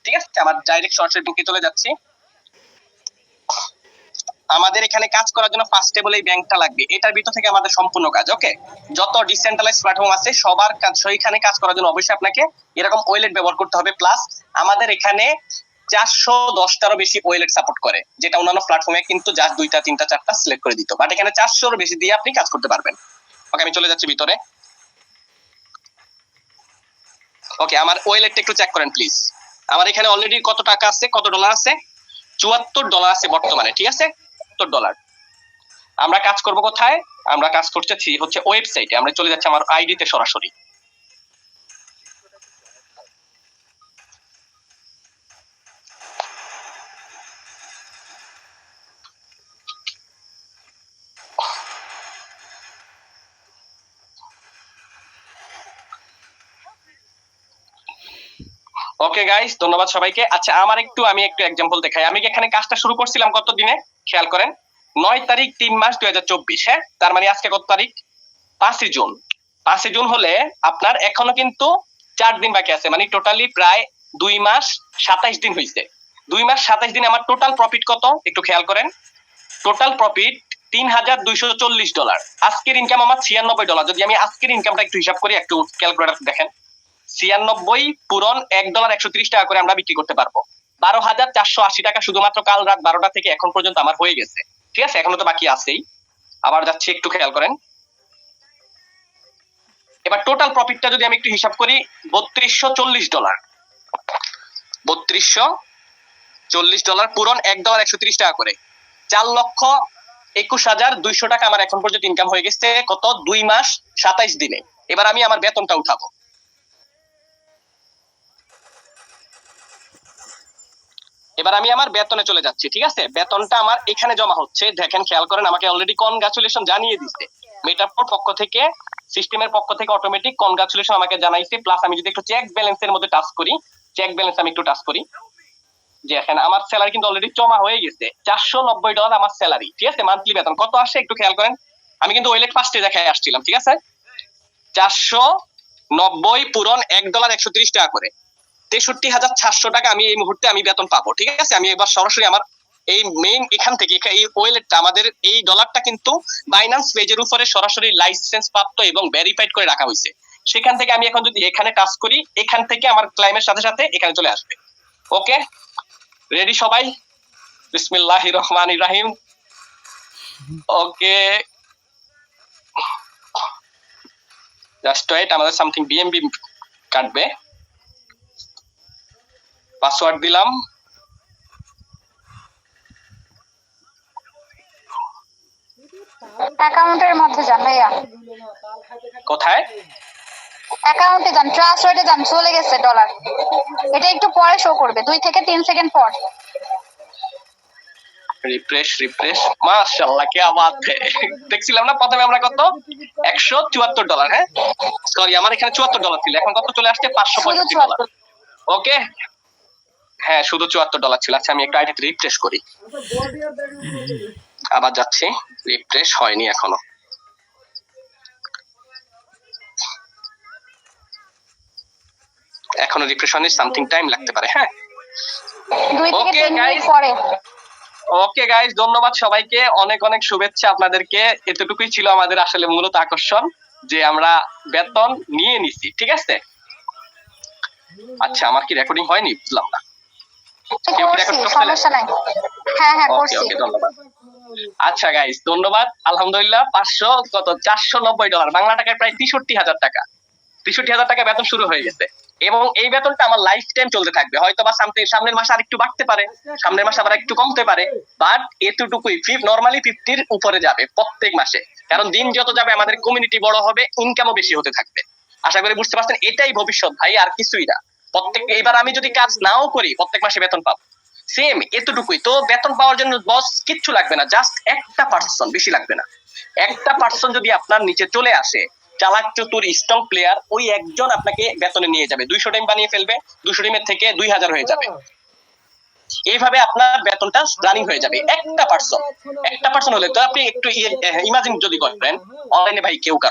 ঠিক আছে, আমার ডাইরেক্ট সরাসরি ঢুকে চলে যাচ্ছি। আমাদের এখানে কাজ করার জন্য ফার্স্ট টেবল এই ব্যাংকটা লাগবে, এটার ভিতর থেকে আমাদের সম্পূর্ণ কাজ। ওকে, যত ডিসেন্ট্রালাইজ প্ল্যাটফর্ম আছে সবার কাজ, সেইখানে কাজ করার জন্য অবশ্যই আপনাকে এরকম ওয়েলেট ব্যবহার করতে হবে। প্লাস আমাদের এখানে 410টারও বেশি ওয়েলেট সাপোর্ট করে, যেটা অন্যান্য প্ল্যাটফর্মে কিন্তু জাস্ট 2টা 3টা 4টা সিলেক্ট করে দিত, বাট এখানে 400এরও বেশি দিয়ে আপনি কাজ করতে পারবেন। ওকে, আমি চলে যাচ্ছি ভিতরে। ওকে, আমার ওয়েলেটটা একটু চেক করেন প্লিজ। আমার এখানে অলরেডি কত টাকা আছে, কত ডলার আছে? $74 আছে বর্তমানে। ঠিক আছে, $74। আমরা কাজ করব কোথায়? আমরা কাজ করতেছি হচ্ছে ওয়েবসাইটে। আমরা চলে যাচ্ছি আমার আইডিতে সরাসরি। ওকে গাইস, ধন্যবাদ সবাইকে। আচ্ছা, আমি একটু এক্সাম্পল দেখাই। আমি এখানে কাজটা শুরু করছিলাম কত দিনে খেয়াল করেন, 9 তারিখ 3 মাস 2024। হ্যাঁ, তার মানে আজকে কত তারিখ? 5 জুন। 5 জুন হলে আপনার এখনো কিন্তু 4 দিন বাকি আছে, মানে টোটালি প্রায় 2 মাস 27 দিন হয়েছে। 2 মাস 27 দিনে আমার টোটাল প্রফিট কত একটু খেয়াল করেন। Total profit $3240। আজকের ইনকাম আমার $96। যদি আমি আজকের ইনকামটা একটু হিসাব করি, একটু ক্যালকুলেটর দেখেন। 96 পূরণ $1 130 করে আমরা বিক্রি করতে পারবো। 12,480 টাকা শুধুমাত্র কাল রাত 12টা থেকে এখন পর্যন্ত আমার হয়ে গেছে। ঠিক আছে, এখনো তো বাকি আছেই। আবার যাচ্ছি, একটু খেয়াল করেন। এবার টোটাল প্রফিটটা যদি আমি একটু হিসাব করি, $3240। $3240 পূরণ $1 130 করে, 4,21,200 টাকা আমার এখন পর্যন্ত ইনকাম হয়ে গেছে। কত? 2 মাস 27 দিনে। এবার আমি আমার বেতনটা উঠাবো। এবার আমি আমার বেতনে চলে যাচ্ছি। ঠিক আছে, বেতনটা আমার এখানে জমা হচ্ছে, দেখেন খেয়াল করেন। আমাকে অলরেডি কনগ্রাচুলেশন জানিয়ে দিচ্ছে মেটাফোর পক্ষ থেকে, সিস্টেমের পক্ষ থেকে অটোমেটিক কনগ্রাচুলেশন আমাকে জানাইছে। প্লাস আমি যদি একটু চেক ব্যালেন্সের মধ্যে টাচ করি, চেক ব্যালেন্স আমি একটু টাচ করি, যে এখানে আমার স্যালারি কিন্তু অলরেডি জমা হয়ে গেছে। $490 আমার স্যালারি। ঠিক আছে, মান্থলি বেতন কত আসে একটু খেয়াল করেন। আমি কিন্তু ওয়েলেট ফার্স্টে দেখায় আসছিলাম। ঠিক আছে, 490 পূরণ $1 130 করে, 63,700 টাকা আমি এই মুহূর্তে আমি বেতন পাবো। ঠিক আছে, আমি এবার সরাসরি আমার এই মেইন এখান থেকে এই ওয়েলেটটা, আমাদের এই ডলারটা কিন্তু বাইন্যান্স পেজের উপরে সরাসরি লাইসেন্স প্রাপ্ত এবং ভেরিফাইড করে রাখা হয়েছে। সেখান থেকে আমি এখন যদি এখানে টাচ করি, এখান থেকে আমার ক্লাইমের সাথে সাথে এখানে চলে আসবে। ওকে, রেডি সবাই? বিসমিল্লাহির রহমানির রহিম। ওকে, জাস্ট ওয়েট, আমাদের সামথিং বিএমবি কাটবে। পাসওয়ার্ড দিলাম। অ্যাকাউন্টের মধ্যে যান ভাইয়া। কোথায়? অ্যাকাউন্টে যান, ট্রান্সফারে যান, চলে গেছে ডলার। এটা একটু পরে শো করবে, 2 থেকে 3 সেকেন্ড পর। রিফ্রেশ রিফ্রেশ, মাশাআল্লাহ কি বাত है। দেখছিলাম না প্রথমে আমরা কত $174। হ্যাঁ সরি, আমার এখানে $74 ছিল, এখন কত চলে আসছে? $565। ওকে, হ্যাঁ শুধু $74 ছিল। আচ্ছা, আমি একটু আইডিতে রিফ্রেশ করি, আবার যাচ্ছি। রিফ্রেশ হয়নি এখনো। এখনো রিফ্রেশ হয়নি, সামথিং টাইম লাগতে পারে। হ্যাঁ, 2 থেকে 3 মিনিট পরে। ওকে গাইস, ধন্যবাদ সবাইকে, অনেক অনেক শুভেচ্ছা আপনাদেরকে। এতটুকুই ছিল আমাদের আসলে মূলত আকর্ষণ, যে আমরা বেতন নিয়ে নিছি। ঠিক আছে, আচ্ছা আমার কি রেকর্ডিং হয়নি বুঝলাম না। সমস্যা নাই। হ্যাঁ হ্যাঁ করছি। ওকে, ধন্যবাদ। আচ্ছা গাইস, ধন্যবাদ। আলহামদুলিল্লাহ, 490 ডলার, বাংলা টাকায় প্রায় 63,000 টাকা। 63,000 টাকা বেতন শুরু হয়ে গেছে, এবং এই বেতনটা আমার লাইফ টাইম চলতে থাকবে। হয়তো বা সামনের মাসে আরেকটু বাড়তে পারে, সামনের মাসে আবার একটু কমতে পারে, বাট এতটুকুই নরমালি 50-র উপরে যাবে প্রত্যেক মাসে। কারণ দিন যত যাবে আমাদের কমিউনিটি বড় হবে, ইনকামও বেশি হতে থাকবে। আশা করি বুঝতে পারছেন, এটাই ভবিষ্যৎ ভাই, আর কিছুই না। এবার আমি যদি কাজ নাও করি, প্রত্যেক মাসে বেতন পাবো সেম এতটুকুই। তো বেতন পাওয়ার জন্য বস কিচ্ছু লাগবে না, জাস্ট একটা পার্সন, বেশি লাগবে না। একটা পার্সন যদি আপনার নিচে চলে আসে, চালাক চতুর স্ট্রং প্লেয়ার, ওই একজন আপনাকে বেতনে নিয়ে যাবে। 200 টিম বানিয়ে ফেলবে, 200 টিমের থেকে 2000 হয়ে যাবে। এইভাবে আপনার বেতনটা রানিং হয়ে যাবে। একটা পার্সন হলে তো আপনি একটু ইমাজিন যদি করেন, অনলাইনে ভাই কেউ কারো